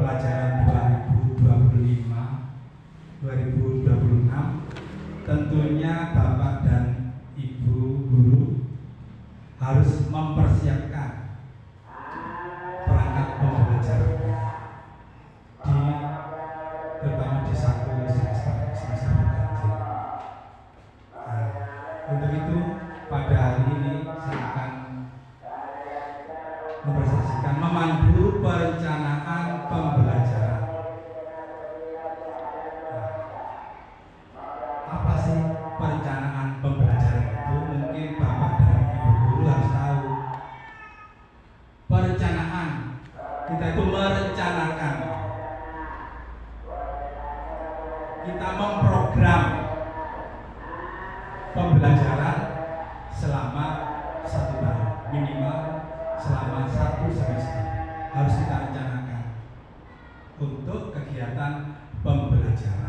pelajaran 2025-2026 tentunya Bapak dan Ibu guru harus mempersiapkan perangkat pembelajaran terutama di satu semester berganti. Untuk itu pada hari ini saya akan mempresentasikan memandu perencanaan pembelajaran. Apa sih perencanaan pembelajaran itu? Mungkin Bapak dan Ibu guru harus tahu. Perencanaan, kita itu merencanakan, kita memprogram pembelajaran selama 1 tahun, minimal selama 1 semester harus kita rencanakan untuk kegiatan pembelajaran.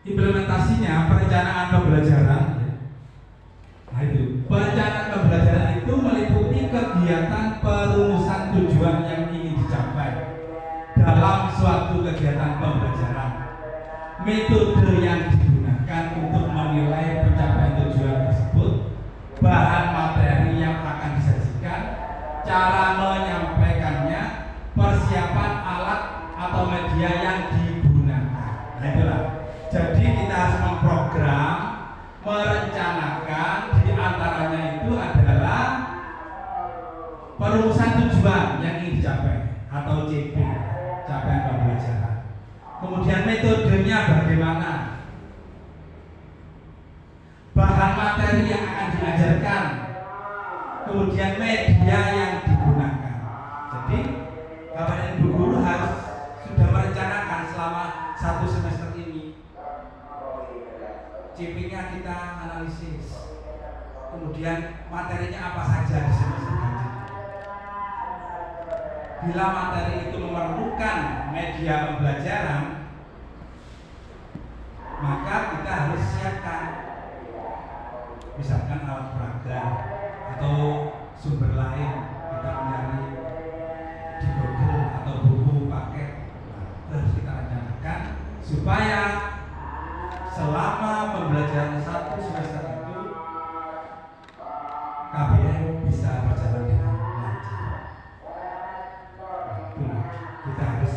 Implementasinya perencanaan pembelajaran. Nah itu, perencanaan pembelajaran itu meliputi kegiatan perumusan tujuan yang ingin dicapai dalam suatu kegiatan pembelajaran, metode yang digunakan untuk menilai pencapaian tujuan tersebut, bahan materi yang akan disajikan, cara menyampaikannya, persiapan alat atau media yang digunakan. Nah itulah. Jadi kita harus memprogram, merencanakan, di antaranya itu adalah perumusan tujuan yang ingin dicapai atau CP, capaian pembelajaran. Kemudian metodenya bagaimana, bahan materi yang akan diajarkan, kemudian media yang digunakan. Jadi Bapak dan Ibu guru harus sudah merencanakan selama 1 semester ini. CP-nya kita analisis, kemudian materinya apa saja di semester ganjil. Bila materi itu memerlukan media pembelajaran, maka kita harus siapkan, misalkan alat peraga atau sumber lain, kita mencari di Google atau buku paket. Harus kita rencanakan supaya selama pembelajaran 1 semester itu KBM bisa berjalan dengan lancar. Kita harus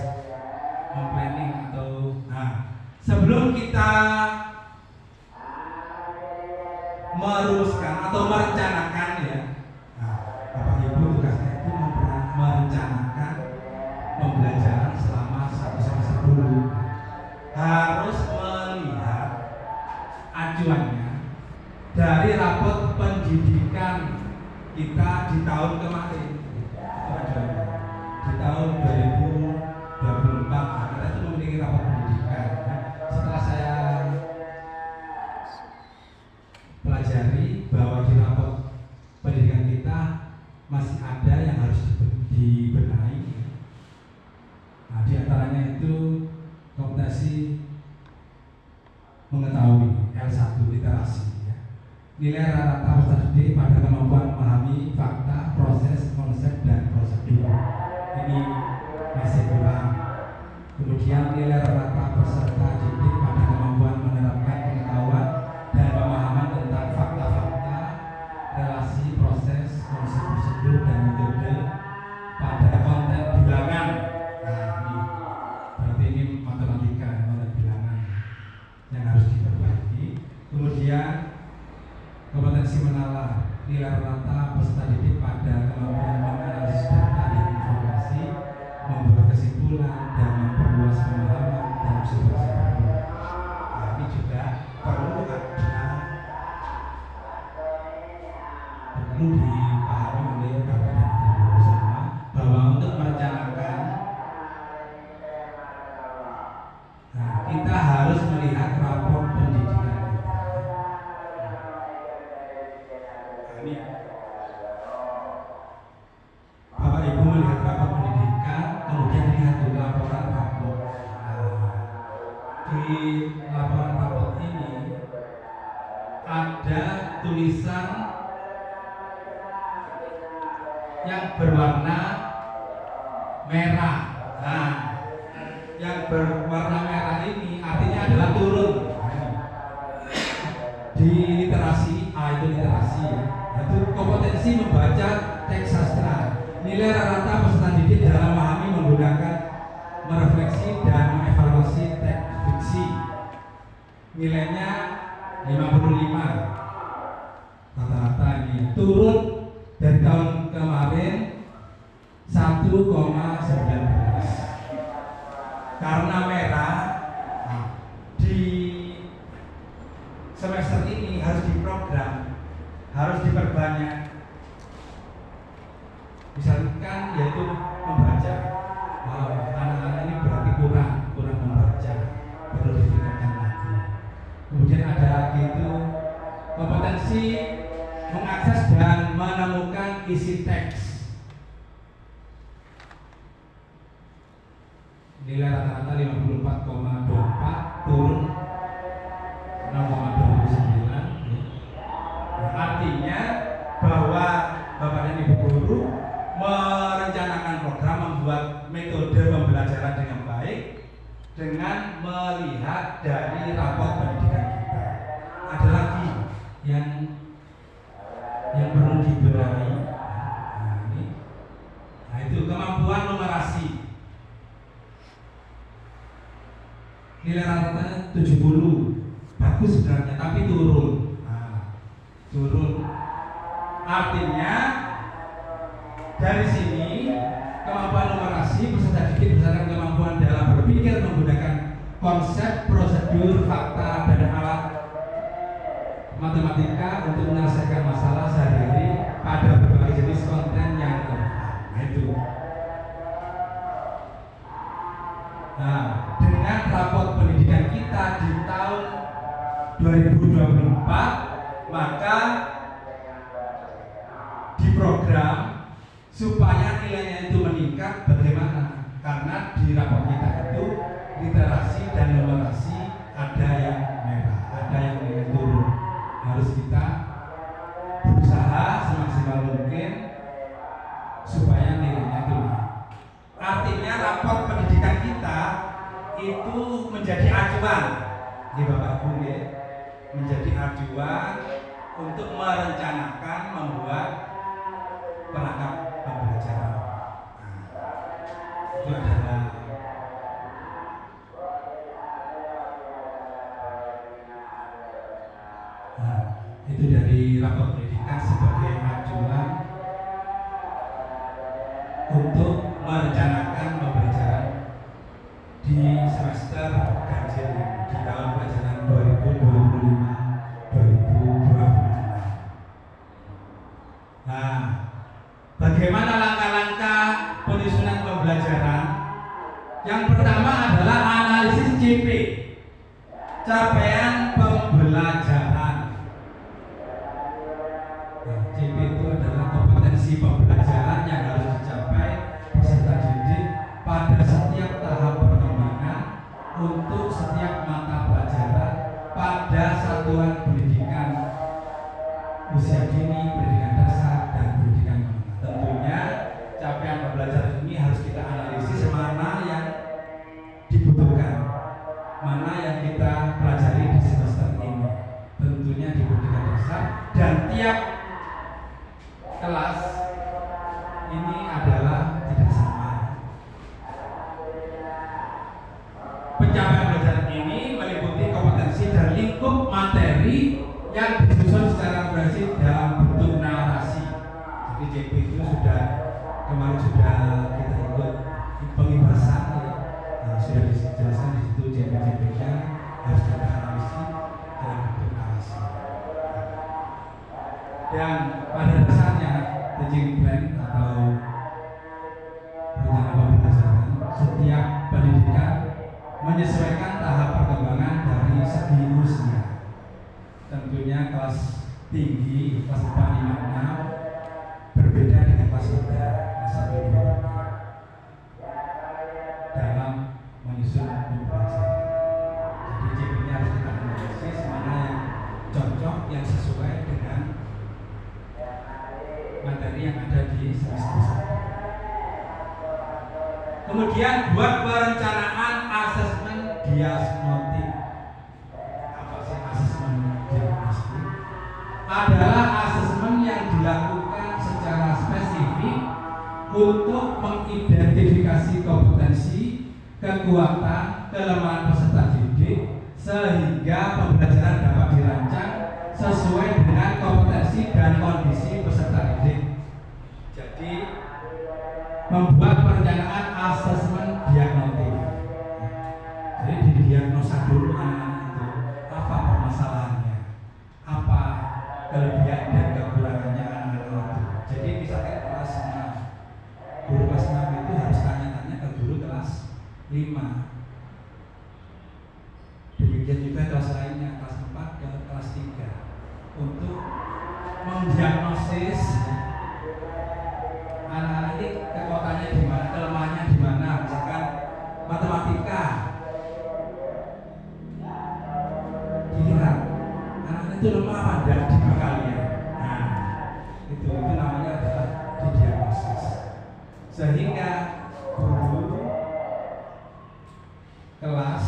memplanning atau sebelum kita merumuskan atau merencanakan ya, Bapak Ibu tugasnya itu merencanakan pembelajaran selama 1 semester dulu. Harus melihat acuannya dari rapot pendidikan kita di tahun kemarin. Itu acuannya di tahun 2024. Kita itu memiliki rapot pendidikan. Setelah saya pelajari bahwa di rapot pendidikan kita masih ada yang harus dibenahi. Nah, di antaranya itu kompetensi mengetahui L1 literasi ya. Nilai rata-rata peserta didik pada kemampuan memahami fakta, proses, konsep, dan prosedur. Ini masih kurang. Kemudian nilai rata-rata peserta didik pada kemampuan menerapkan pengetahuan dan pemahaman tentang fakta-fakta, relasi, proses, konsep, prosedur, dan metode pada konten bilangan. Ini matematika, bilangan yang harus diperbaiki. Kemudian kompetensi menalar, nilai rata peserta didik pada kemampuan menganalisis data dan informasi, membuat kesimpulan dan memperluas pemahaman dalam situasi baru. Nah, ini juga perlu dipahami oleh Bapak dan Ibu guru semua bahwa untuk merencanakan kita harus melihat rapor pendidikan kita. Ini Bapak Ibu melihat rapor pendidikan, kemudian lihat laporan rapor. laporan rapot ini ada tulisan yang berwarna merah. Nah, yang berwarna merah ini artinya adalah turun. Di literasi A itu literasi ya. Itu kompetensi membaca teks sastra. Nilai rata-rata peserta didik dalam memahami, menggunakan, merefleksi dan mengevaluasi teks fiksi. Nilainya 55. Rata-rata ini turun dari tahun kemarin 1,19. Karena merah, di semester ini harus diprogram, harus diperbanyak. Misalkan yaitu membaca. Anak-anak ini berarti kurang membaca, perlu ditingkatkan lagi. Kemudian ada lagi itu kompetensi mengakses dan menemukan isi teks. Nilai rata-rata 54,24, turun 6,29. Artinya bahwa Bapak dan Ibu guru merencanakan program, membuat metode pembelajaran dengan baik dengan melihat dari rapor pendidikan kita. Ada lagi yang perlu dibenahi. Nah, itu kemampuan numerasi. Nilai rata-ratanya 70, bagus sebenarnya, tapi turun. Turun. Artinya dari sini kemampuan numerasi peserta didik berdasarkan kemampuan dalam berpikir menggunakan konsep, prosedur, fakta, dan alat matematika untuk menyelesaikan masalah sehari-hari pada berbagai jenis konten yang relevan. Nah itu. Nah, dengan raport pendidikan kita di tahun 2024, maka diprogram supaya nilainya itu meningkat. Bagaimana? Karena di raport kita itu literasi dan numerasi ada yang merah, ada yang nilai turun. Harus kita berusaha semaksimal mungkin supaya nilainya itu naik. Artinya raport pendidikan kita itu menjadi acuan, di Bapak Ibu ya, menjadi acuan untuk merencanakan, membuat perangkat pembelajaran. Itu adalah itu dari rapor pendidikan sebagai acuan untuk merencanakan pembelajaran di semester ganjil ini di tahun pelajaran 2025-2026. Nah, bagaimana langkah-langkah penyusunan pembelajaran? Yang pertama adalah analisis CP, capaian pembelajaran. CP itu adalah kompetensi pembelajaran yang harus dicapai peserta didik pada setiap tahap perkembangan untuk setiap mata pelajaran pada satuan pendidikan usia dini, pendidikan dasar, dan pendidikan menengah. Tentunya capaian pembelajaran ini harus kita analisis mana yang dibutuhkan, mana yang kita pelajari di semester ini. Tentunya di pendidikan dasar, dan tiap kelas ini adalah tidak sama. Pencapaian pelajaran ini meliputi kompetensi dan lingkup materi yang disusun secara progresif dalam bentuk narasi. Jadi JP itu kemarin sudah kita ikut pengibasan ya. Nah, sudah dijelaskan di situ JP-JP-nya harus kita analisis dalam bentuk narasi. Dan pada dasarnya teaching plan atau rencana pembelajaran setiap pendidikan menyesuaikan tahap perkembangan dari segi usia. Tentunya kelas tinggi, kelas 4, 5, 6 berbeda dengan kelas muda, kelas 1, 2, 3 dalam menyusun pembelajaran. Jadi yang ada di semester 1. Kemudian buat perencanaan asesmen diagnostik. Apa sih asesmen diagnostik? Adalah asesmen yang dilakukan secara spesifik untuk mengidentifikasi kompetensi, kekuatan, kelemahan peserta didik sehingga pembelajaran dapat dirancang sesuai dengan kompetensi dan kondisi peserta didik. Jadi membuat perencanaan asesmen diagnostik. Jadi didiagnosa dulu anak-anak itu apa permasalahannya, apa kelebihan dan kekurangannya anak-anak itu. Jadi misalnya kelas 6, guru kelas 6 itu harus tanya-tanya ke guru kelas 5. Demikian juga kelas lainnya, kelas 4 ke kelas 3, untuk mendiagnosis anak-anak ini kekuatannya di mana, kelemahannya di mana. Misalkan matematika, dilihat anak-anak itu lemah apa enggak di kalian. Nah, itu namanya adalah didiagnosis. Sehingga guru kelas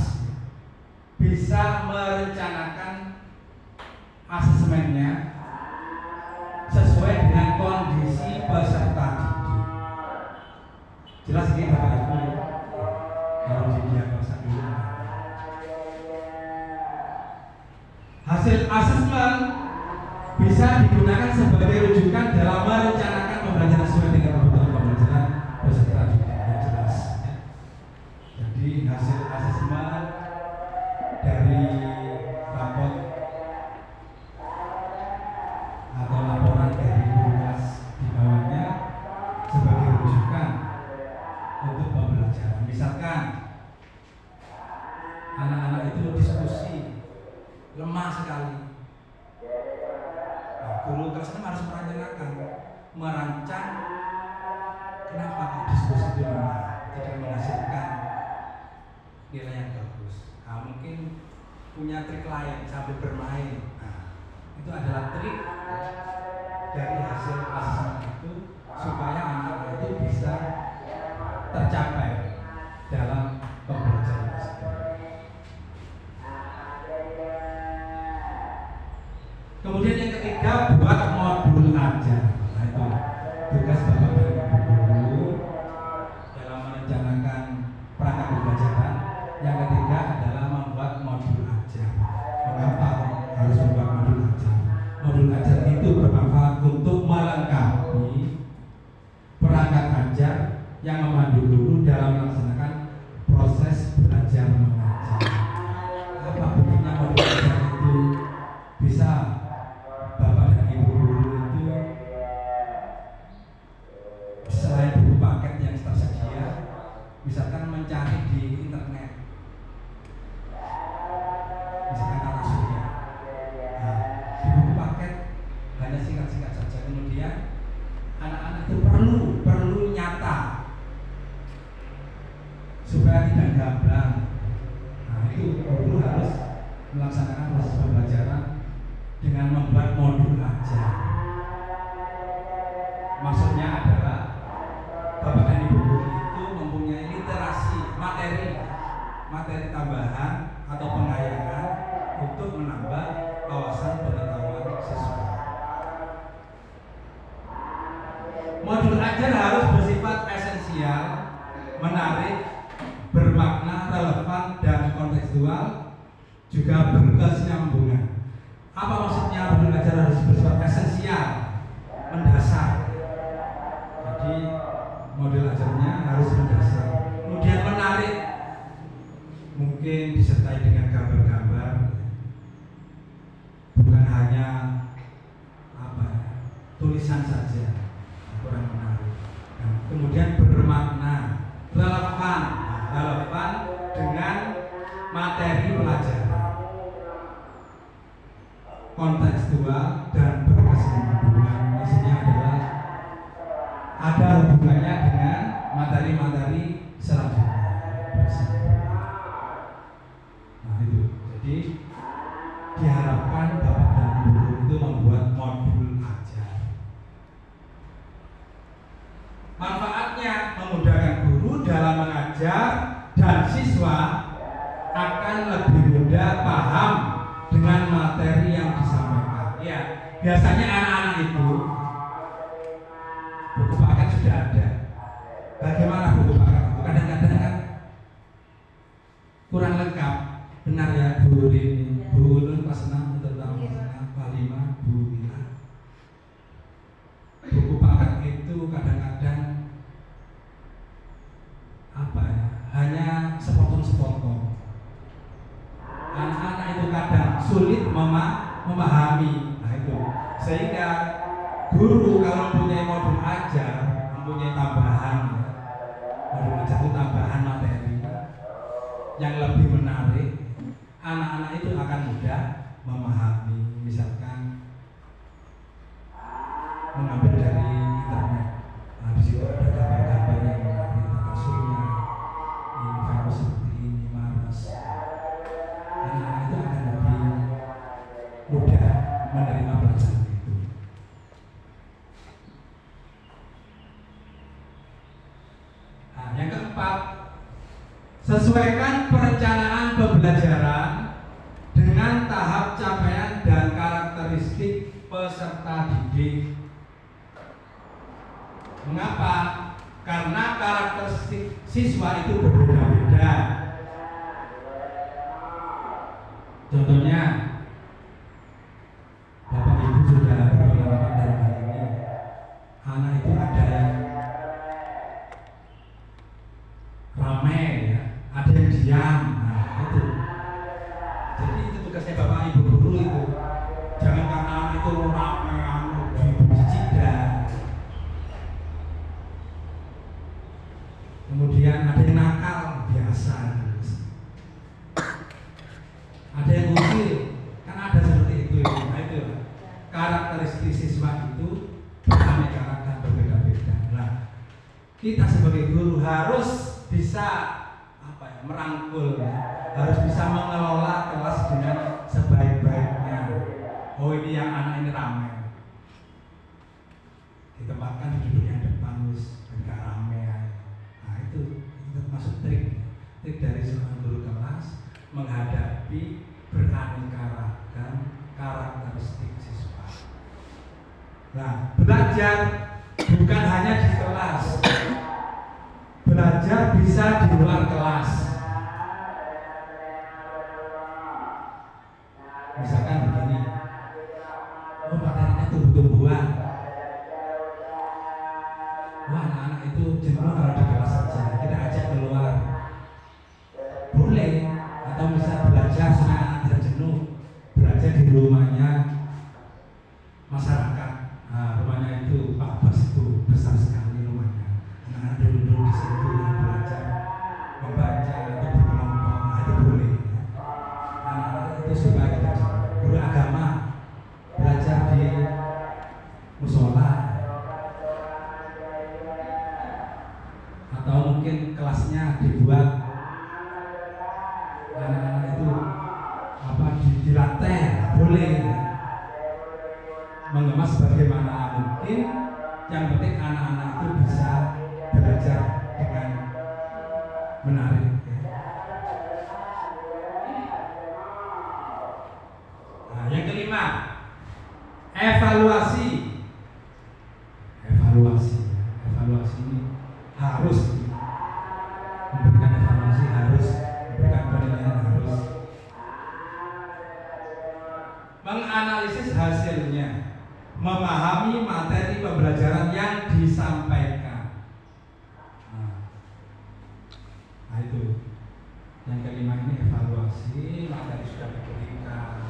bisa merencanakan asesmennya sesuai dengan kondisi peserta didik. Jelas ini Bapak Ibu, harus didiagnosa dulu. Hasil asesmen bisa digunakan sebagai rujukan dalam merencanakan pembelajaran sesuai dengan kebutuhan pembelajaran peserta didik. Ya, jelas. Jadi hasil asesmen dari rapot atau laporan dari guru kelas di bawahnya sebagai rujukan untuk pembelajaran. Misalkan anak-anak itu diskusi lemah sekali. Nah, guru kelas 6 harus merancang kenapa diskusi itu lemah, tidak menghasilkan nilai yang bagus. Nah, mungkin punya trik lain sambil bermain. Nah, itu adalah trik dari hasil asesmen itu supaya anak-anak itu bisa tercapai dalam pembelajaran tersebut. Kemudian yang ketiga, buat modul ajar. Nah, itu tugas Bapak dan Ibu guru dalam merencanakan perangkat pembelajaran. Yang ketiga adalah membuat modul ajar. Mengapa harus membuat modul ajar? Modul ajar itu bermanfaat untuk melengkapi perangkat ajar yang memandu guru dalam melaksanakan proses belajar mengajar. Apa buktinya modul ajar itu bisa Bapak dan Ibu guru itu selain buku paket yang tersedia, misalkan mencari di internet. Misalkan kata surya. Nah, di buku paket hanya singkat-singkat saja. Kemudian anak-anak itu perlu nyata supaya tidak gamblang. Nah, itu guru harus melaksanakan proses pembelajaran dengan membuat modul ajar. Maksudnya adalah Bapak dan Ibu guru itu mempunyai literasi materi tambahan atau pengayangan untuk menambah wawasan pengetahuan siswa. Modul ajar harus bersifat esensial, menarik, bermakna, relevan, dan kontekstual, juga berkesinambungan. Apa maksudnya modul ajar harus bersifat esensial, mendasar? Jadi modul ajarnya harus mendasar. Kemudian menarik, mungkin disertai dengan gambar-gambar, bukan hanya tulisan saja, kurang menarik. Nah, kemudian bermakna, relevan dengan materi pelajaran, kontekstual dan berkesinambungan. Maksudnya adalah ada hubungannya dengan materi-materi selanjutnya. Nah, itu. Jadi diharapkan Bapak dan Ibu itu membuat modul ajar. Biasanya anak-anak itu buku paket sudah ada. Bagaimana buku paket itu? Kadang-kadang kan kurang lengkap. Benar ya Bu Rini, Bu Ulun pas 6 tentang pas 5 Bu Mila. Buku paket itu kadang-kadang apa ya? Hanya sepotong-sepotong. Anak-anak itu kadang sulit memahami. Nah itu sehingga guru kalau punya modul ajar, mempunyai tambahan ya, modul ajar itu tambahan materi yang lebih menarik, anak-anak itu akan mudah memahami. Misalkan mengambil dari internet, nah di situ ada gambar-gambar yang menarik tentang surya, ini virus seperti ini, Mars. Anak-anak itu akan lebih mudah menerima pelajaran itu. Nah, yang keempat, sesuaikan perencanaan pembelajaran dengan tahap capaian dan karakteristik peserta didik. Mengapa? Karena karakteristik siswa itu berbeda-beda. Contohnya, Bapak Ibu sudah berpengalaman dalam hal ini. Anak itu ada yang ramai, ya, ada yang diam. Nah, itu. Jadi itu tugasnya Bapak Ibu guru itu. Jangan karena anak itu ramai, tidak. Kemudian ada yang nakal, biasa. Ada yang usil, kan ada seperti itu. Nah itu karakteristik siswa itu beraneka ragam, berbeda-beda. Nah, kita sebagai guru harus bisa merangkul, ya. Harus bisa mengelola kelas dengan sebaik-baiknya. Oh ini yang anak ini ramai, ditempatkan di duduk yang depan, enggak ramai. Nah itu termasuk trik dari seorang guru kelas menghadapi beraneka ragam karakteristik siswa. Nah, belajar bukan hanya di kelas, belajar bisa di luar kelas. Misalkan begini, oh materinya tumbuh-tumbuhan. Wah, anak-anak itu jenuh kalau di kelas saja, kita ajak keluar. Boleh, atau bisa belajar supaya anak tidak jenuh, belajar di rumahnya masyarakat. Nah, rumahnya itu Pak Bos itu besar sekali rumahnya. Anak-anak duduk di situ belajar membaca atau berkelompok. Nah, itu boleh. Anak-anak itu supaya kita guru agama belajar di musola, atau mungkin kelasnya dibuat anak-anak itu dilatih, boleh. Mengemas bagaimana mungkin, yang penting anak-anak itu bisa belajar dengan menarik. Nah, yang kelima, evaluasi. Evaluasi ini harus memberikan evaluasi, harus memberikan penilaian, harus menganalisis hasilnya, memahami materi pembelajaran yang disampaikan. Nah itu yang kelima, ini evaluasi. Materi sudah diberikan,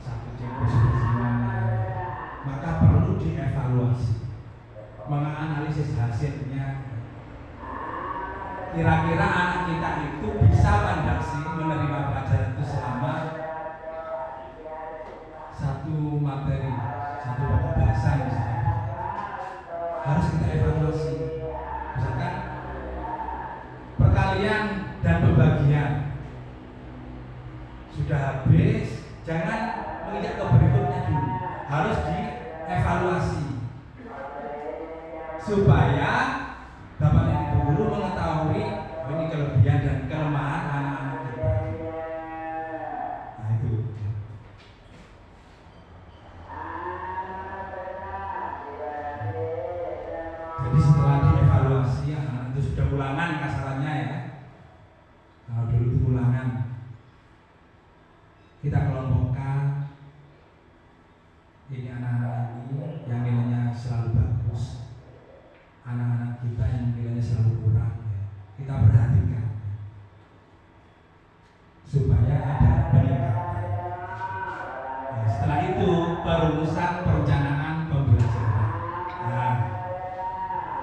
satu jam sudah semuanya, maka perlu dievaluasi, menganalisis hasilnya. Kira-kira anak kita itu bisa apa enggak sih menerima pelajaran itu selama satu materi, satu pokok bahasa misalnya. Harus kita evaluasi. Misalkan perkalian dan pembagian sudah habis, jangan menginjak ke berikutnya dulu. Harus dievaluasi supaya Bapak Ibu guru mengetahui ini kelebihan dan kelemahan anak-anak kita. Nah itu. kita kelompokkan ini anak-anak ini yang nilainya selalu bagus, anak-anak kita yang nilainya selalu kurang, ya. Kita perhatikan supaya ada peningkatan. Ya, setelah itu perumusan perencanaan pembelajaran. Nah,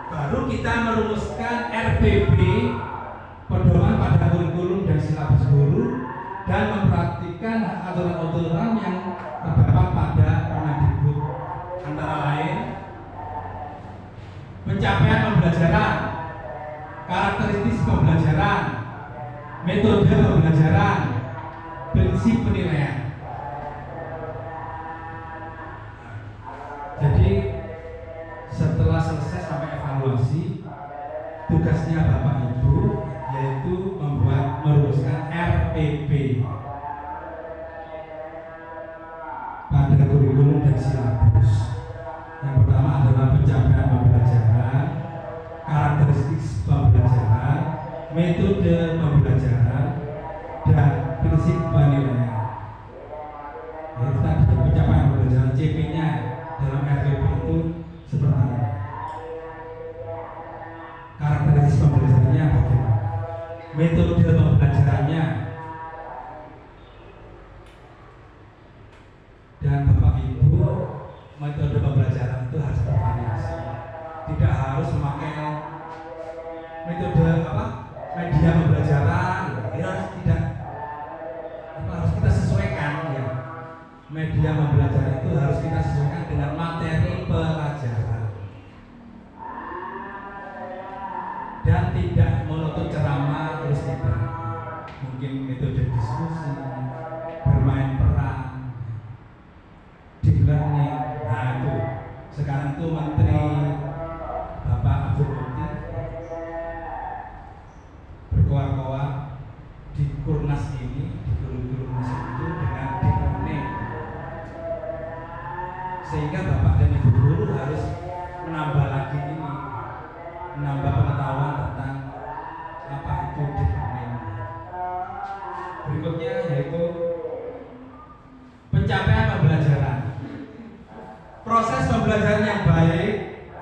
baru kita merumuskan RPB, pedoman pada kurikulum dan silabus guru, dan mempraktikkan aturan-aturan yang terdapat pada Permendikbud, antara lain pencapaian pembelajaran, karakteristik pembelajaran, metode pembelajaran, prinsip penilaian. Jadi setelah selesai sampai evaluasi, tugasnya Bapak Ibu yaitu merumuskan RPP pada kurikulum dan silabus. Yang pertama adalah pencapaian pembelajaran, karakteristik pembelajaran, metode pembelajaran, dan prinsip penilaian. Itu tadi pencapaian pembelajaran. CP-nya dalam RPP itu seperti ini. Karakteristik pembelajarannya bagaimana? Metode pembelajarannya, dan Bapak Ibu, metode pembelajaran itu harus bervariasi. Tidak harus memakai metode media pembelajaran. Harus kita sesuaikan, ya. Media pembelajaran itu harus kita sesuaikan dengan materi pelajaran. Dan tidak menutup ceramah terus tidak. Mungkin metode diskusi, bermain peran, deep learning. Nah itu sekarang itu Menteri Bapak Abdul Muti berkoar-koar di Kurnas ini, di kurikulum itu dengan deep learning, sehingga Bapak dan Ibu guru harus menambah lagi ini, menambah pengetahuan tentang apa itu deep learning. Berikutnya yaitu pencapaian pembelajaran. Proses pembelajaran yang baik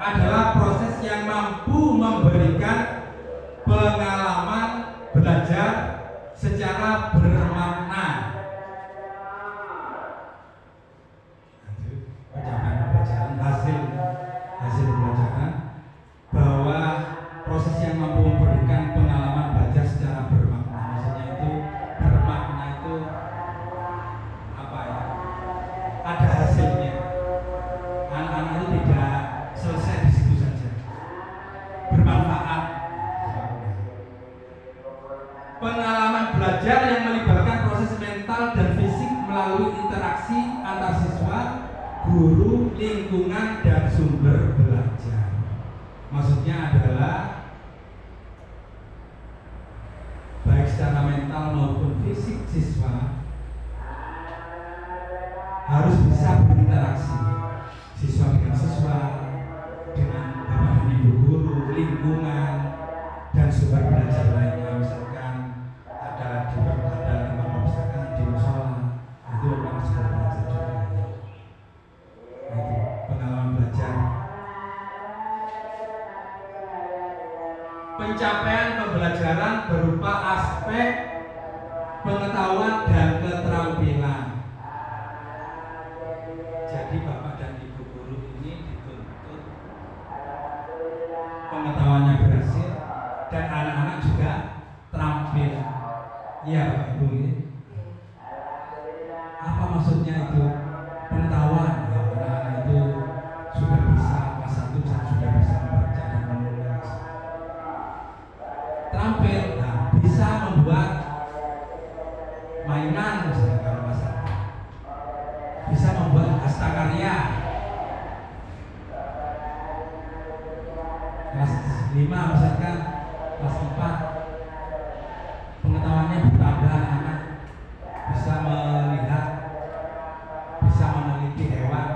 adalah proses yang mampu memberikan pengalaman belajar secara bermakna. Pencapaian pembelajaran, hasil pembelajaran, bahwa proses yang mampu memberikan pengalaman belajar secara bermakna. Maksudnya itu bermakna itu apa ya? Ada hasilnya. Anak-anak itu tidak selesai di situ saja. Bermanfaat. Pengalaman belajar yang melibatkan proses mental dan fisik melalui interaksi antar siswa, guru, lingkungan, dan sumber belajar. Maksudnya adalah baik secara mental maupun fisik siswa harus bisa berinteraksi, siswa dengan siswa, dengan bapak dan ibu guru, lingkungan, dan sumber belajar lainnya. Misalkan ada tempat perpustakaan, di musola, itu memang sumber belajar juga. Nah, itu pengalaman belajar. Pencapaian pembelajaran berupa aspek pengetahuan dan keterampilan. Jadi Bapak dan Ibu guru ini dituntut pengetahuannya berhasil dan anak-anak juga terampil. Iya Bapak Ibu ini. Apa maksudnya itu? Pengetahuan. Ya, anak-anak itu sudah bisa kelas 1 sudah bisa membaca dan menulis. Terampil, nah, bisa membuat mainan misalnya kalau masalah. Bisa membuat hastakarya. Kelas 5 misalkan, kelas 4 pengetahuannya bertambah, anak bisa melihat, bisa meneliti hewan,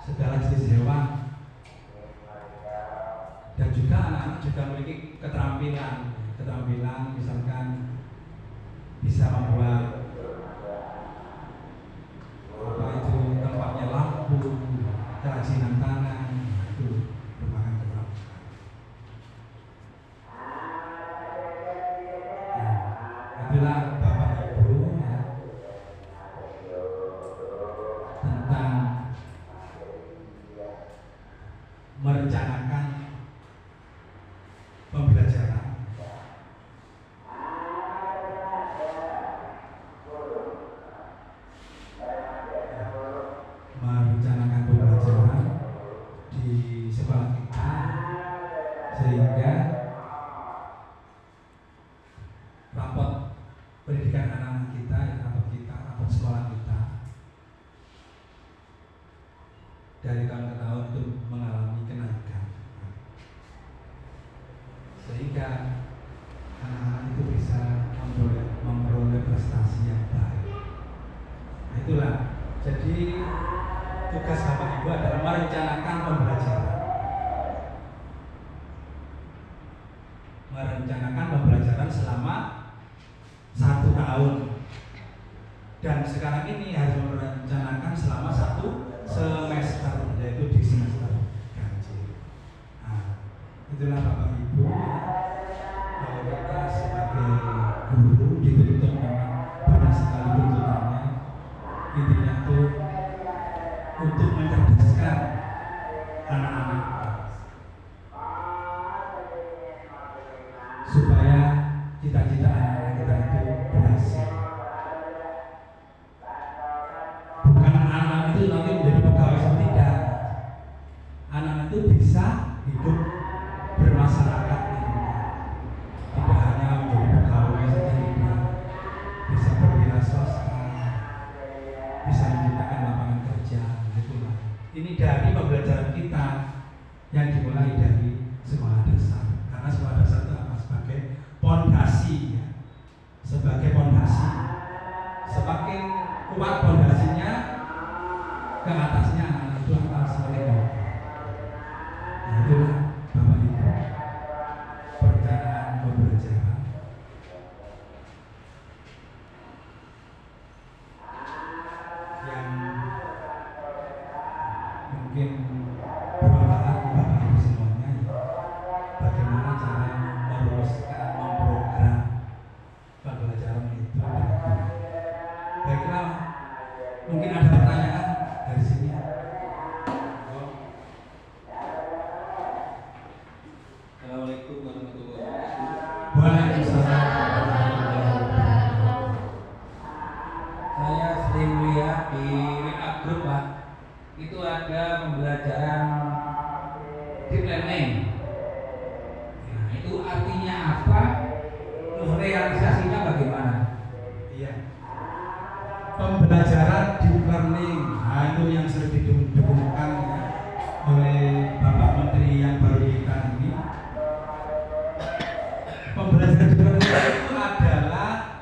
segala jenis hewan, dan juga anak-anak juga memiliki keterampilan misalkan pendidikan anak-anak kita atau sekolah kita dari tahun ke tahun itu mengalami kenaikan, sehingga anak-anak itu bisa memperoleh prestasi yang baik. Nah, itulah jadi tugas Bapak Ibu adalah merencanakan pembelajaran selama 1 tahun, dan sekarang ini harus merencanakan selama 1 semester, yaitu di semester ganjil. Nah, itulah Bapak Ibu, bahwa kita sebagai guru dituntut, memang banyak sekali tuntutannya. Intinya itu untuk mencerdaskan anak-anak supaya cita-cita anak-anak kita itu berhasil. Bukan anak itu nanti menjadi pegawai, tidak. Anak itu bisa hidup bermasyarakat ini, tidak hanya menjadi pegawai saja, tidak. Bisa berwira swasta, bisa menciptakan lapangan kerja. Itulah. Ini dari pembelajaran kita yang dimulai dari sekolah dasar, karena sekolah dasar itu apa? Sebagai pondasi, ya. Sebagai pondasi. Semakin kuat pondasinya, ke atasnya anak itu akan semakin baik. Nah, itulah Bapak Ibu perencanaan pembelajaran. Yang mungkin bermanfaat Bapak Ibu semuanya, ya. Bagaimana cara merumuskan, memprogram pembelajaran itu. Baiklah, mungkin ada pertanyaan dari sini. Assalamualaikum warahmatullahi wabarakatuh. Waalaikumsalam. Saya sering lihat di WA Group, Pak, itu ada pembelajaran deep learning. Nah, itu artinya apa? Terus realisasinya bagaimana? Iya. Pembelajaran deep learning, nah itu yang sering didengungkan, ya, oleh Bapak Menteri yang baru kita ini. Pembelajaran deep learning itu adalah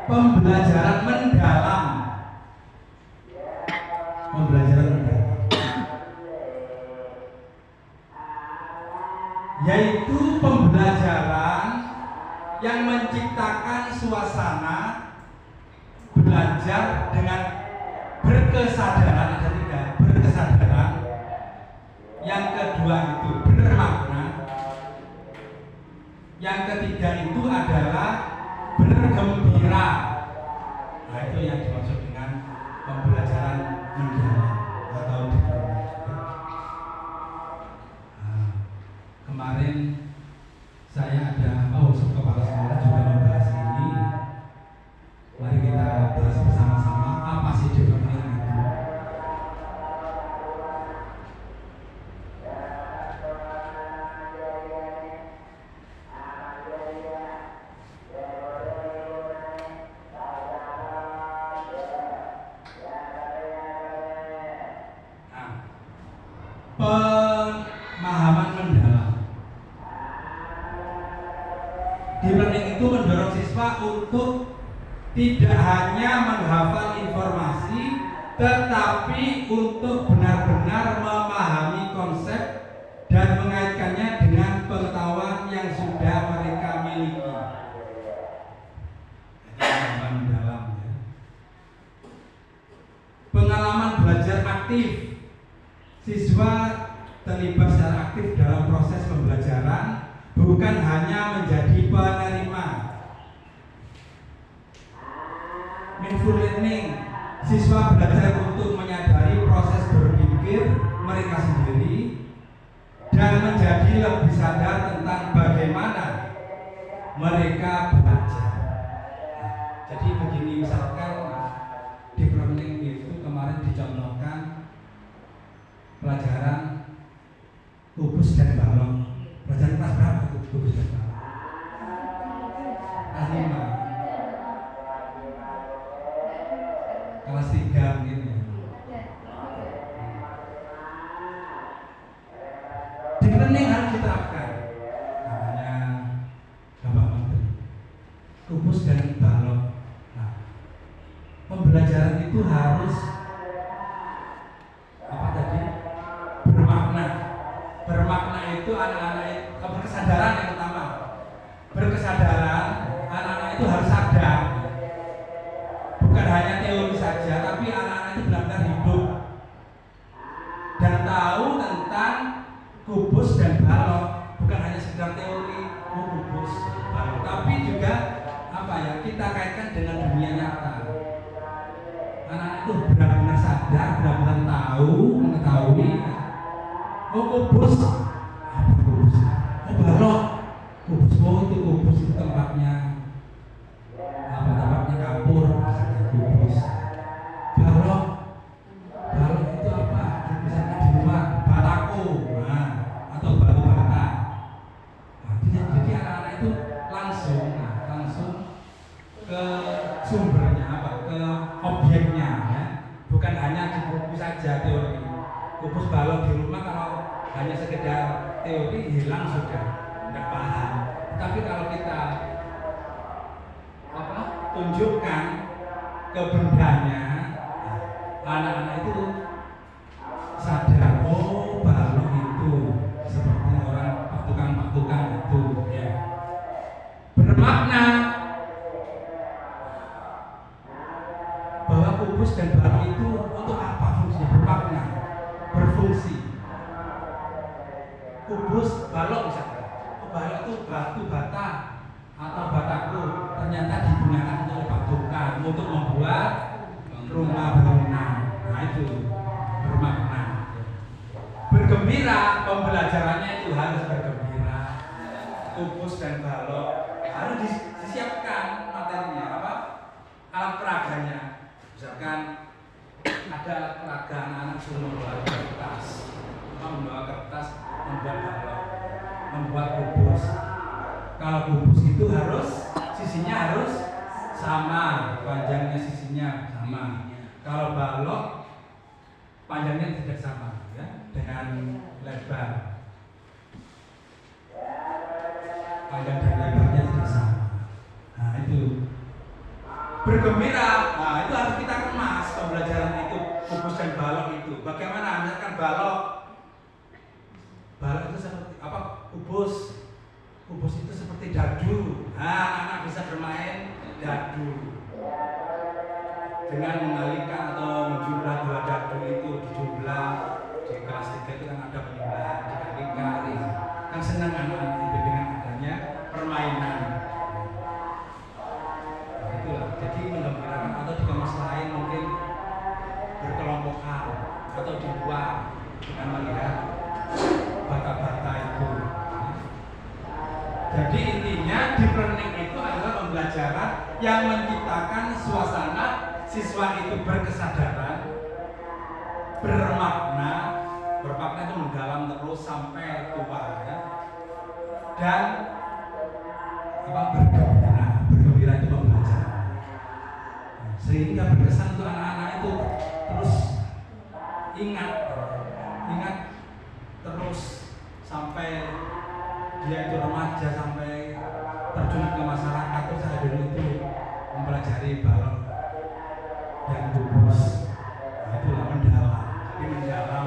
pembelajaran mendalam. Pembelajaran mendalam, yaitu pembelajaran yang menciptakan suasana belajar dengan berkesadaran. Ada 3, berkesadaran. Yang kedua itu bermakna. Yang ketiga itu adalah bergembira. Nah, itu yang dimaksud dengan pembelajaran mendalam atau deep learning. Nah, kemarin saya ada kepala sekolah juga membahas ini. Mari kita bahas bersama-sama apa sih deep learning itu. Pemahaman mendalam. Deep learning itu mendorong siswa untuk tidak hanya menghafal informasi, tetapi untuk benar-benar memahami konsep dan mengaitkannya dengan pengetahuan yang sudah mereka miliki. Pemahaman mendalam, ya. Pengalaman belajar aktif. Siswa terlibat secara aktif dalam proses pembelajaran, bukan hanya menjadi penerima. Mindful learning, siswa belajar untuk menyadari proses berpikir mereka sendiri dan menjadi lebih sadar tentang bagaimana mereka belajar. Nah, jadi begini, misalkan deep learning itu kemarin dicontohkan pelajaran kubus dan balon. Pelajaran kelas berapa itu kubus dan balon? Kelas 5. kubus dan balok. Nah, pembelajaran itu harus apa tadi? Bermakna. Bermakna itu anak-anak berkesadaran yang utama. Berkesadaran, anak-anak itu harus sadar. Bukan hanya teori saja, tapi anak-anak itu benar-benar hidup dan tahu tentang kubus dan balok. Bukan hanya sekedar teori, kubus, balok, tapi juga apa ya, kita kaitkan dengan dunia nyata. Anak-anak itu benar-benar sadar, benar-benar tahu, mengetahui. Oh kubus, apa kubus? Oh balok, kubus. Oh itu kubus, itu tempatnya apa, tempatnya kapur, misalnya kubus. Balok, balok itu apa? Misalnya di rumah, bataku, nah, atau batu bata. Nah, jadi anak-anak itu langsung ke sumbernya, apa? Ke objeknya, ya. Bukan hanya di buku saja teori. Kubus balok di rumah kalau hanya sekedar teori hilang sudah, tidak paham. Tapi kalau kita apa, tunjukkan ke bendanya, anak-anak itu sadar, oh balok itu seperti orang tukang-tukang itu, ya. Bermakna bahwa kubus dan balok itu untuk apa fungsinya? Bermakna, berfungsi. Kubus, balok misalnya. Oh, balok itu batu bata atau bataku ternyata digunakan untuk tukang untuk membuat rumah bangunan. Nah itu bermakna. Bergembira, pembelajarannya itu harus bergembira. Kubus dan balok harus disiapkan materinya, apa? Alat peraganya. Misalkan ada alat peraga, anak-anak suruh membawa kertas, membuat balok, membuat kubus. Kalau kubus itu harus sisinya harus sama, panjangnya sisinya sama. Kalau balok panjangnya tidak sama, ya, dengan lebar. Panjang dan lebarnya tidak sama. Nah itu bergembira. Nah itu harus kita kemas pembelajaran itu, kubus dan balok itu. Bagaimana? Misalkan balok itu seperti apa? Kubus itu seperti dadu. Nah, anak bisa bermain dadu dengan mengalihkan atau menjumlah dua dadu itu, dijumlah di kelas 3 itu kan ada penjumlahan, dikali-kali. Kan senang anak-anak itu dengan adanya permainan. Nah, itulah. Jadi menggembirakan atau di kelas lain mungkin berkelompokan atau di luar dengan melihat bata-bata itu. Jadi intinya deep learning itu adalah pembelajaran yang menciptakan suasana siswa itu berkesadaran, bermakna itu mendalam terus sampai tua, ya. Dan apa, bergembira itu pembelajaran. Sehingga berkesan untuk anak-anak itu terus ingat terus sampai dia itu remaja, sampai terjun ke masyarakat. Terus saya dulu itu mempelajari balok dan kubus. Nah, itulah mendalam. Jadi mendalam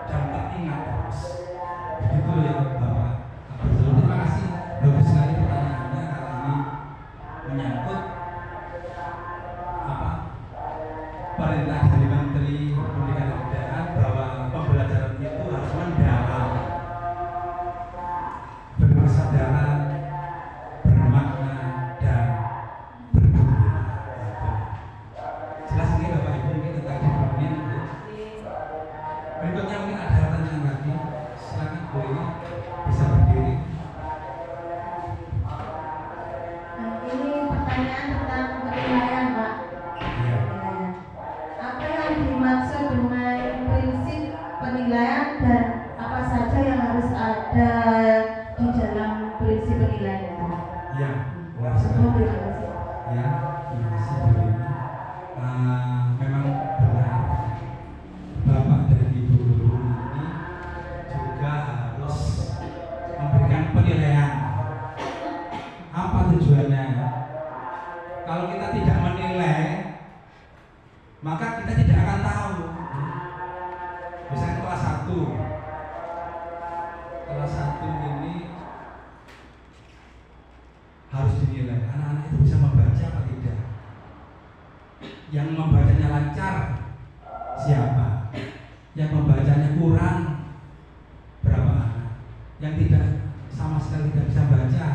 dan teringat terus. Begitu ya Bapak. Terima kasih. Bagus sekali pertanyaannya, karena ini menyangkut apa, perintah dari Menteri Pendidikan dan Kebudayaan bahwa pembelajaran itu harus mendalam, berkesadaran, bermakna, dan bergembira. Jelas ini Bapak Ibu mungkin tentang development. Berikutnya mungkin ada pertanyaan lagi. Silakan Bu Ini bisa berdiri. Ini pertanyaan tentang penilaian, Pak. Iya. Apa yang dimaksud dengan prinsip penilaian dan apa saja yang harus ada di dalam prinsip penilaian itu? Ya, benar sekali. Terima kasih. Ya, terima kasih Bu Ini. Memang benar, Bapak dan Ibu guru ini juga harus memberikan penilaian. Apa tujuannya? harus dinilai anak-anak itu bisa membaca apa tidak. Yang membacanya lancar siapa? Yang membacanya kurang berapa anak? Yang tidak sama sekali tidak bisa baca.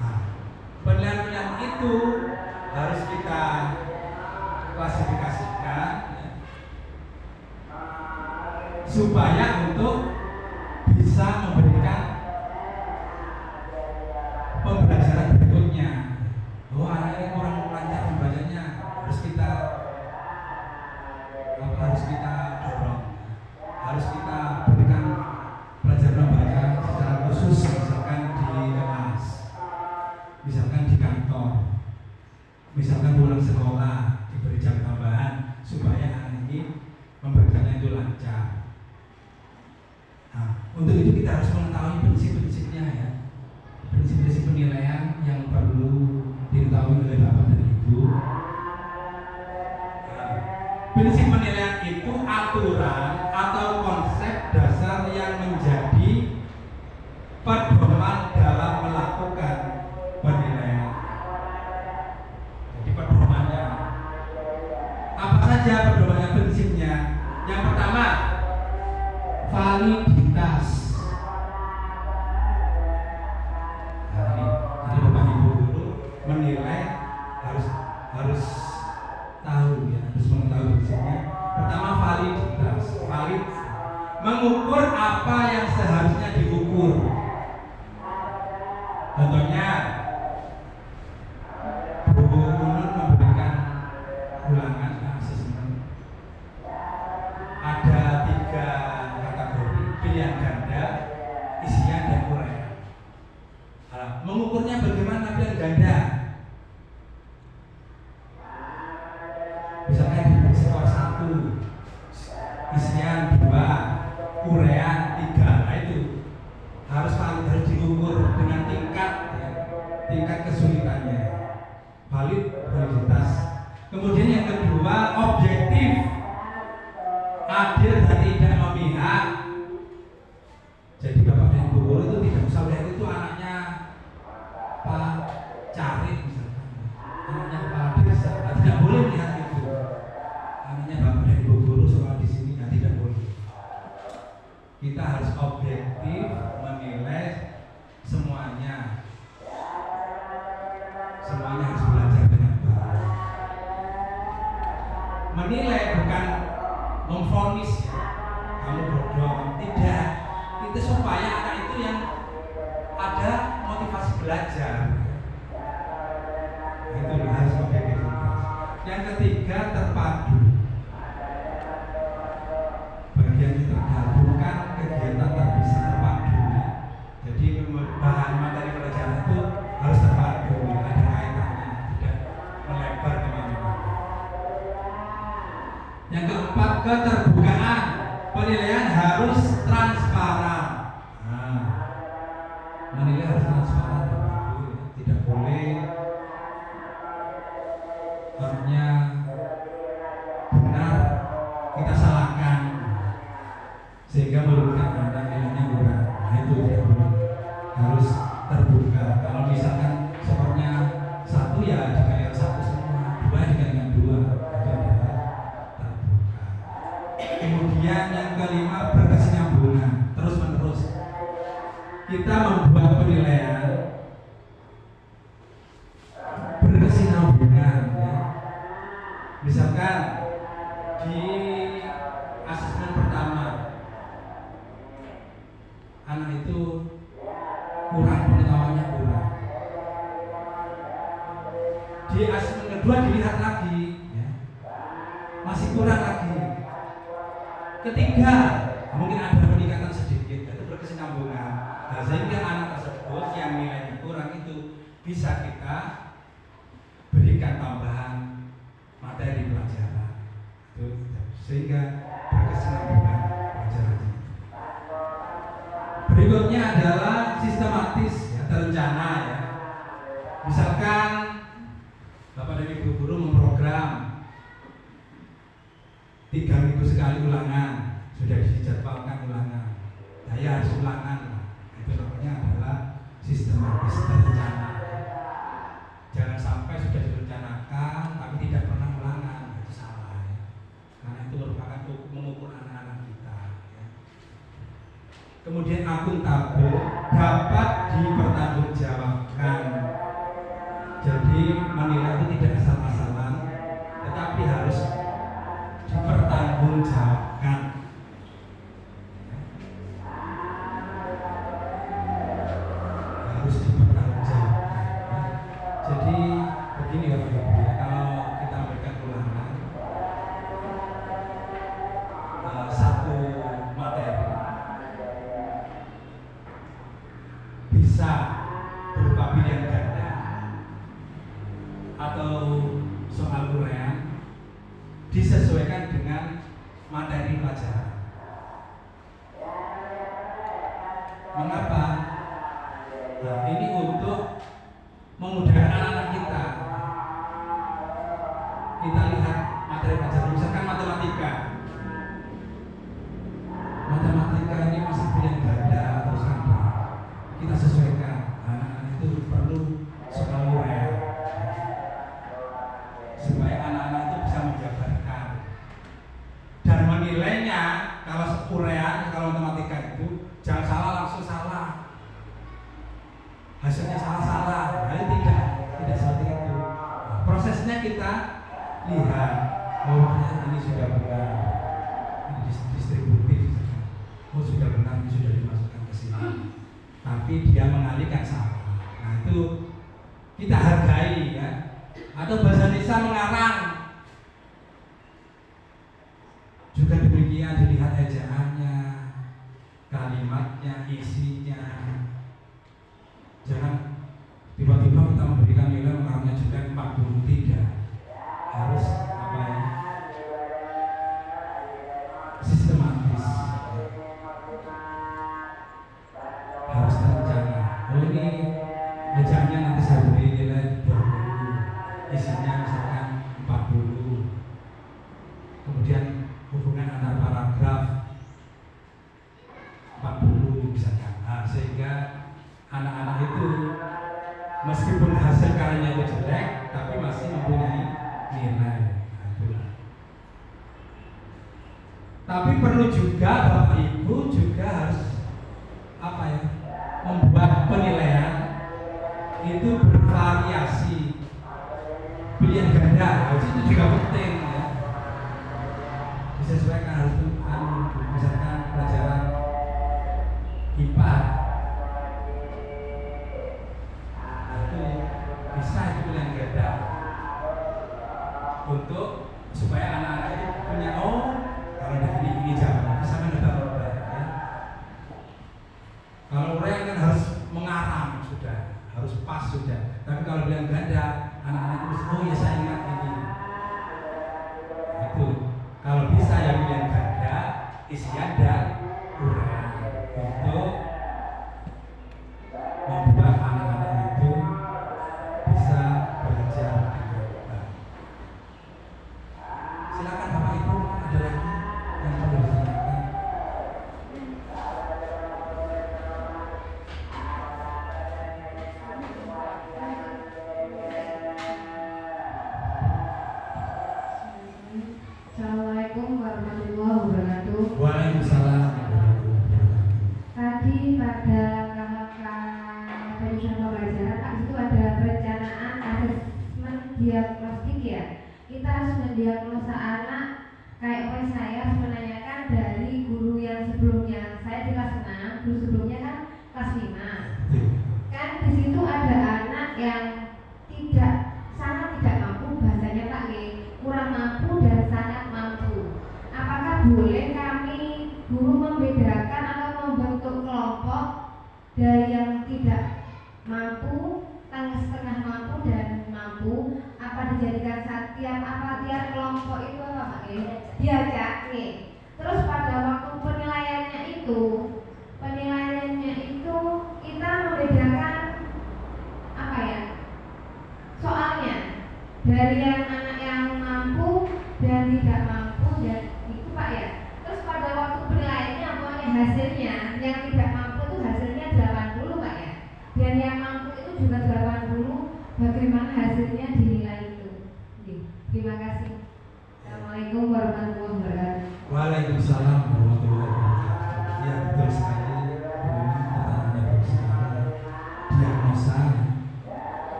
Nah, penilaian itu harus kita klasifikasikan ya, supaya untuk bisa memberikan pembelajaran berikutnya. Oh, anak ini kurang lancar membacanya, harus kita dorong, harus kita berikan pelajaran membaca secara khusus, misalkan di kelas, misalkan di kantor, misalkan pulang sekolah diberi jam tambahan supaya anak ini membacanya itu lancar. Nah, untuk itu kita harus mengetahui prinsip-prinsipnya ya, prinsip-prinsip penilaian yang perlu diketahui oleh Bapak dan Ibu. Prinsip penilaian itu aturan atau konsep dasar yang menjadi pedoman dalam melakukan penilaian. Jadi pedomannya apa saja? Pedomannya, prinsipnya. Yang pertama, validitas. Nah, ini jadi Bapak Ibu guru menilai harus tahu ya, harus mengetahui prinsipnya. Pertama, validitas. Valid mengukur apa yang seharusnya diukur. Contohnya, Bu Unun memberikan ulangan asesmen. Ada 3 kategori: pilihan ganda, isian, dan uraian. Nah, mengukurnya bagaimana pilihan ganda? Misalnya diberi skor 1, isian 2, uraian 3. Nah, itu harus diukur dengan tingkat kesulitannya. Validitas. Kemudian yang kedua, objektif, adil dan tidak memihak. Jadi Bapak dan Ibu guru itu tidak usah lihat itu anaknya Pak Carit misalkan, anaknya Pak Desa, tidak boleh lihat itu. Anaknya Bapak dan Ibu guru sekolah di sini tidak boleh. Kita harus objektif menilai semuanya. Semuanya harus belajar dengan baik. Menilai bukan memvonis ya, kamu bodoh, tidak. Itu supaya anak itu yang ada motivasi belajar. Itu harus objektivitas. Yang ketiga, terpadu. Bagian itu tergabungkan kegiatan terpisah terpadu. Jadi bahan materi pelajaran itu harus terpadu, ada kaitannya, tidak melebar kemana-mana. Yang keempat, keterbukaan. Penilaian harus transparan. Nah, menilai harus transparan, tidak boleh hanya benar kita salahkan sehingga merugikan anak nilainya kurang. Nah, itu tidak boleh, harus terbuka. Kalau misalkan skornya 1 ya dikalikan 1 semua, 2 dikalikan 2, itu adalah terbuka. Kemudian yang kelima, berkesinambungan, terus menerus. Kita membuat penilaian berkesinambungan ya. Misalkan di asesmen pertama anak itu kurang, pengetahuannya kurang. Di asesmen kedua dilihat lagi ya, masih kurang lagi. Ketiga, mungkin ada peningkatan sedikit, itu berkesinambungan. Nah, sehingga anak tersebut yang nilainya kurang itu bisa kita berikan tambahan materi pelajaran. Itu sehingga berkesinambungan pelajarannya. Berikutnya adalah sistematis ya, terencana ya. Misalkan Bapak dan Ibu guru memprogram 3 minggu sekali ulangan, sudah dijadwalkan ulangan. Saya harus ulangan. Itu namanya adalah sistematis terencana. Jangan sampai sudah direncanakan tapi tidak pernah melanggar, itu salah ya. Karena itu merupakan mengukur anak-anak kita ya. Kemudian akuntabel dapat dipertanggungjawabkan. Jadi menilai itu tidak asal-asalan, tetapi harus dipertanggungjawabkan. Harus dipertanggungjawabkan. Jadi begini Bapak Ibu ya, kalau kita memberikan ulangan satu materi bisa berupa pilihan ganda atau soal uraian disesuaikan dengan materi pelajaran. Mengapa? Nah, ini untuk memudahkan anak-anak kita. Kita lihat materi pelajaran, misalkan matematika. Matematika ini masih pilihan ganda atau sama. Kita sesuaikan. Anak-anak itu perlu soal uraian supaya anak-anak itu bisa menjabarkan dan menilainya. Kalau uraian, kalau matematika itu jangan salah langsung salah, hasilnya salah-salah. Nah, tidak seperti itu. Nah, prosesnya kita lihat, oh ini sudah benar, ini distributif, oh sudah benar, ini sudah dimasukkan ke sini, tapi dia mengalihkan salah. Nah itu kita hargai ya. Atau bahasa Indonesia mengarang juga demikian, dilihat ejaannya, kalimatnya, isinya. Jangan tiba-tiba kita memberikan nilai mengarangnya jelek 43. Harus apa ya? Sistematis. Harus terencana. Oh ini ejaannya nanti saya beri nilai 20, isinya misalkan 40. Kemudian hubungan antar paragraf 40 misalkan. Nah, sehingga anak-anak itu meskipun hasil karyanya itu jelek tapi masih mempunyai nilai. Nah, itulah. Tapi perlu juga Bapak Ibu juga harus apa ya? Membuat penilaian itu bervariasi. Pilihan ganda, itu juga penting ya. Disesuaikan harus misalkan pelajaran IPA. Itu bisa itu pilihan ganda untuk supaya anak-anak itu punya kalau ada ini jawabannya bisa menebak-nebak ya. Kalau uraian kan harus mengarang sudah, harus pas sudah. Tapi kalau pilihan ganda, anak-anak itu oh ya saya ingat ini. Itu kalau bisa ya pilihan ganda, isian dan uraian untuk membuat anak-anak itu bisa belajar dengan baik. Silakan Bapak Ibu, ada lagi yang perlu ditanyakan? Assalamualaikum warahmatullahi wabarakatuh. Waalaikumsalam warahmatullahi wabarakatuh. Tadi pada KHK penyusunan pembelajaran Pak, itu ada perencanaan asesmen diagnostik ya. Kita harus mendiagnosa anak. Kayak saya harus menanyakan dari guru yang sebelumnya. Saya di kelas 6, guru sebelumnya kan kelas 5. Kan di situ ada anak yang sangat tidak mampu, bahasanya Pak kurang mampu dan sangat mampu. Apakah boleh kami guru membedakan atau membentuk kelompok dari yang tidak mampu, setengah mampu dan mampu? Apa dijadikan tiap kelompok itu apa Pak? Diajak nih. Terus pada waktu penilaiannya itu kita membedakan apa ya? Soalnya dari yang anak yang mampu dan tidak mampu dan itu Pak ya. Terus pada waktu penilaiannya pokoknya hasilnya yang tidak mampu itu hasilnya 80 Pak ya. Dan yang mampu itu juga 80. Bagaimana hasilnya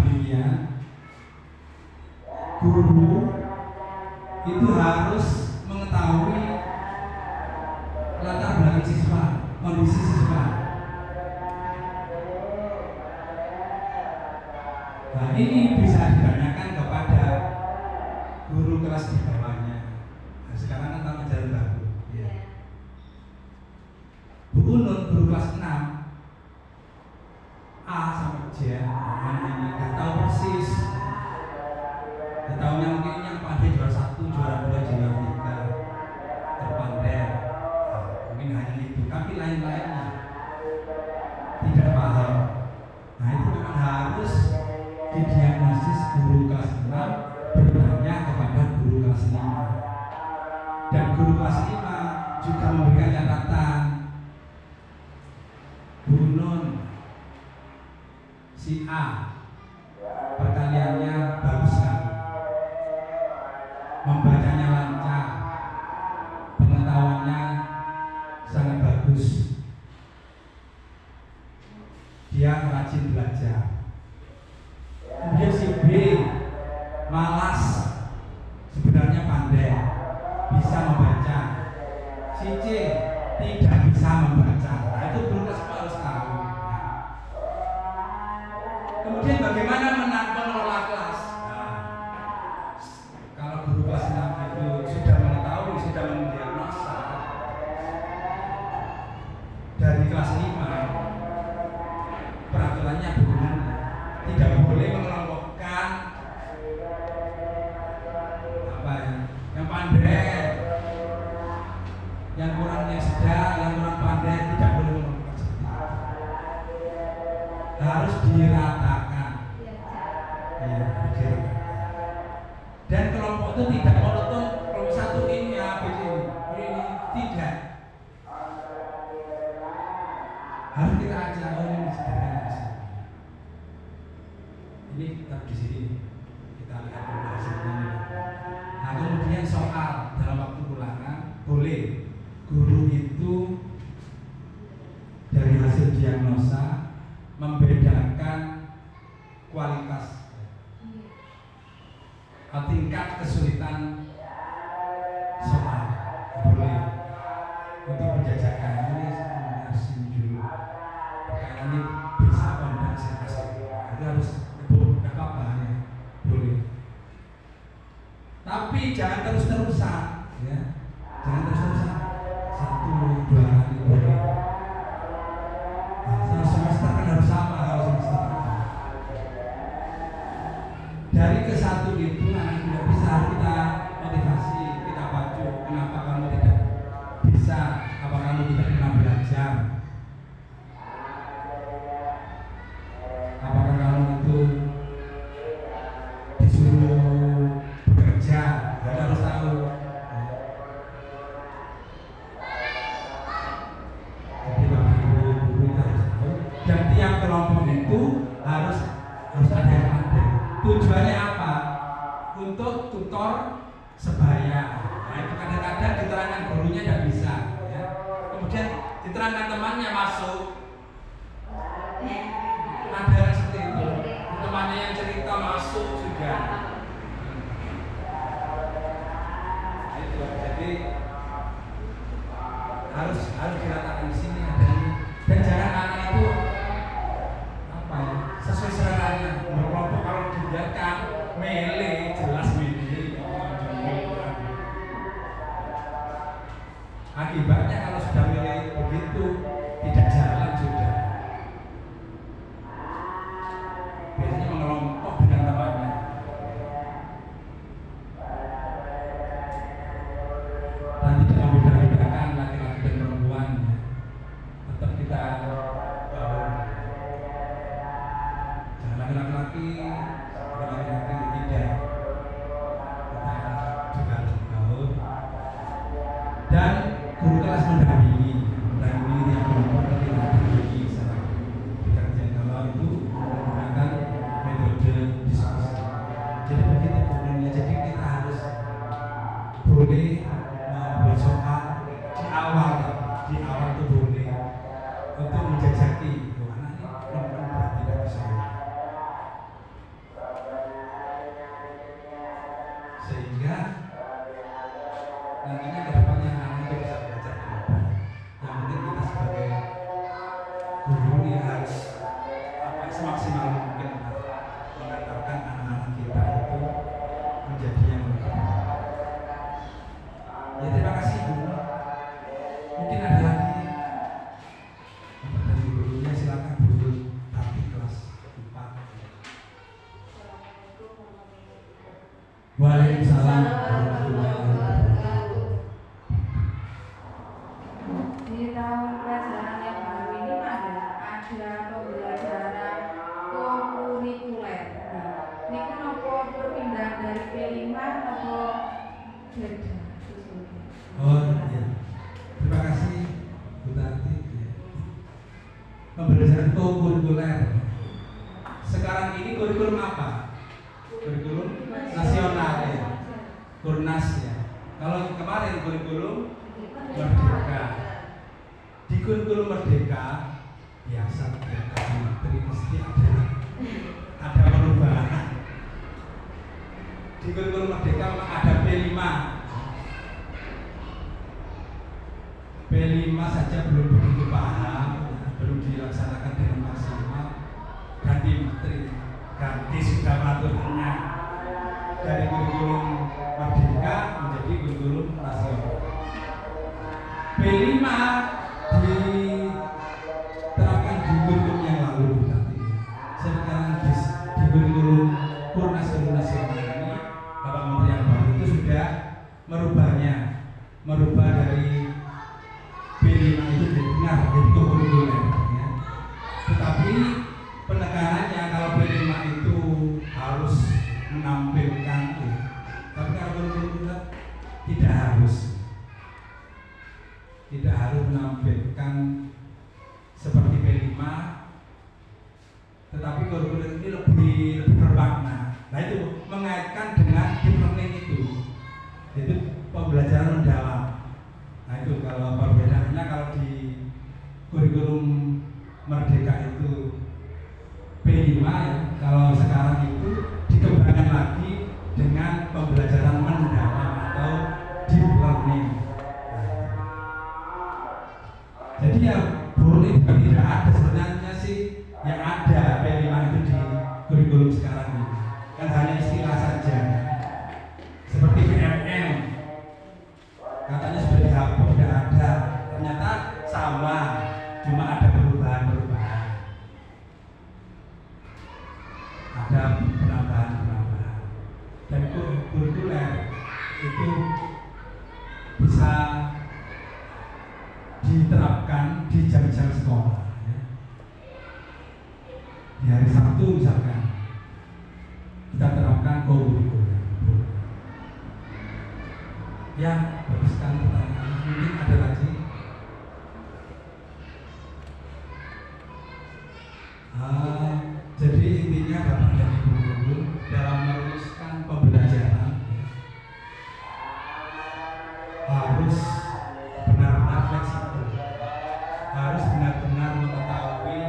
demikian, guru itu harus mengetahui latar belakang siswa, kondisi siswa. Nah, ini bisa ditanyakan kepada guru kelas di bawahnya. Nah, sekarang kan tahun ajaran baru. Ya. Bu Unut, guru kelas 6, A sampai J, anak ini nggak tahu persis. Nggak tahunya mungkin yang pandai juara 1, juara 2, juara 3, terpandai. Nah, mungkin hanya itu, tapi lain-lainnya tidak paham. Nah, itu memang harus didiagnosis guru kelas 6 bertanya kepada guru kelas 5. Dan guru kelas 5 juga memberikan catatan. Bu Nun, si A perkaliannya bagus sekali, membacanya lancar, pengetahuannya sangat bagus, dia rajin belajar. Kemudian si B malas, sebenarnya pandai, bisa membaca. Si C tidak bisa membaca. Nah, itu guru kelas harus tahu. Kemudian bagaimana mengelola kelas? Nah, kalau guru kelas 6 itu sudah mengetahui, sudah mendiagnosa dari kelas 5, peraturannya begini, tidak boleh mengelompokkan apa ya, yang pandai, yang kurang, yang sedang, yang kurang pandai, tidak boleh mengelompokkan seperti itu. Harus diratakan. Ya, diratakan. Dan kelompok itu tidak monoton, kelompok satu ini A, B, C, ini tidak. Harus kita ajak, oh ini disediakan di sini. Ini tetap di sini. Kita lihat dulu hasilnya. Nah, kemudian soal dalam waktu ulangan boleh guru itu dari hasil diagnosa membedakan kualitas atau tingkat kesulitan soal. Boleh untuk penjajakan ini harus ini dulu. Karena ini bisa kondisi hasil. Itu harus tidak apa-apa ya, boleh. Tapi jangan terus-terusan, ya. Jangan terus-terusan. 1, 2 kali boleh. Nah, semester kan harus sama kalau semester. Dari ke 1 itu anak tidak bisa, kita motivasi, kita pacu. Kenapa kamu tidak bisa? Apa kamu tidak pernah belajar? Apakah kamu itu disuruh bekerja? Kita harus tahu. Jadi bagi guru kita harus tahu. Dan tiap kelompok itu harus ada yang pandai. Tujuannya apa? Untuk tutor sebaya. Nah, itu kadang-kadang diterangkan gurunya tidak bisa. Ya. Kemudian diterangkan temannya masuk. Ada seperti itu. Temannya yang cerita masuk juga. Nah, itu. Jadi harus diratakan di sini ada ini. Dan jangan anak itu apa ya, sesuai serangannya berkelompok. Kalau dibiarkan mele, jelas mele. Akibatnya kalau sudah mele begitu tidak jalan sudah. Biasanya mengelompok dengan temannya. Waalaikumsalam warahmatullahi wabarakatuh. Di tahun pelajaran yang baru ini ada pembelajaran kokurikuler. Ini kan apa perpindahan dari P5 atau beda? Oh iya, terima kasih Bu Tati. Pembelajaran kokurikuler. Sekarang ini kurikulum apa? Kurikulum nasional ya, Kurnas ya. Kalau kemarin kurikulum Merdeka. Di kurikulum Merdeka biasa menteri mesti ada perubahan. Di kurikulum Merdeka memang ada P5. P5 saja belum begitu paham, belum dilaksanakan dengan maksimal. Ganti menteri, ganti sudah peraturannya dari kurikulum Merdeka menjadi kurikulum nasional. P5 diterapkan di kurikulum yang lalu nanti. Sekarang di kurikulum Kurnas nasional ini Bapak Menteri yang baru itu sudah merubah dari P5 itu benar jadi kurikuler ya. Tetapi penekanannya kalau P5 itu harus menampilkan ya. Tapi kalau kurikuler tidak harus menampilkan seperti P5, tetapi kurikulum ini lebih bermakna. Nah itu mengaitkan dengan deep learning itu pembelajaran mendalam. Nah itu kalau perbedaannya, kalau di kurikulum Merdeka itu P5 ya, kalau sekarang itu dikembangkan lagi dengan pembelajaran mendalam atau deep learning. Jadi ya boleh tidak ada sebenarnya sih yang ada P5 itu di kurikulum sekarang ini. Kan hanya istilah saja. Seperti PMM katanya sudah dihapus, tidak ada. Ternyata sama, cuma ada perubahan-perubahan. Ada penambahan-penambahan. Dan kurikuler itu bisa diterapkan di jam-jam sekolah ya. Di hari Sabtu misalkan kita terapkan kurikuler ya. Bagus sekali pertanyaan. Mungkin ada lagi. Jadi intinya Bapak dan Ibu guru dalam merumuskan pembelajaran harus benar-benar fleksibel, harus benar-benar mengetahui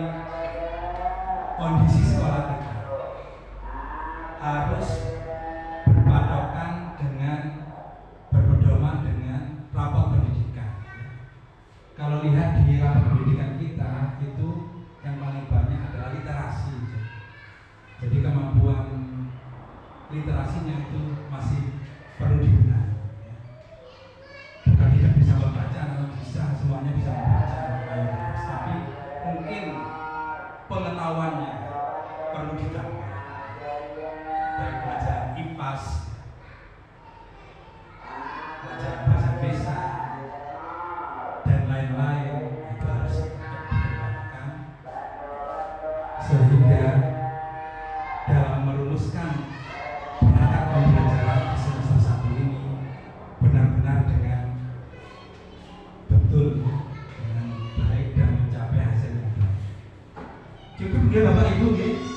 kondisi sekolah kita, harus berpatokan dengan berpedoman dengan rapor pendidikan. Kalau lihat di rapor pendidikan kita itu yang paling banyak adalah literasi. Jadi kemampuan literasinya itu masih perlu dibenahi. Bukan tidak bisa membaca, atau bisa semuanya bisa membaca mayoritas, tapi mungkin pengetahuannya perlu ditambah. Baik pelajaran IPAS, pelajaran bahasa desa, dan lain-lain itu harus dikembangkan sehingga dalam merumuskan perangkat pembelajaran di semester 1 ini benar-benar dengan betul, dengan baik dan mencapai hasil yang baik. Cukup ya Bapak Ibu ya.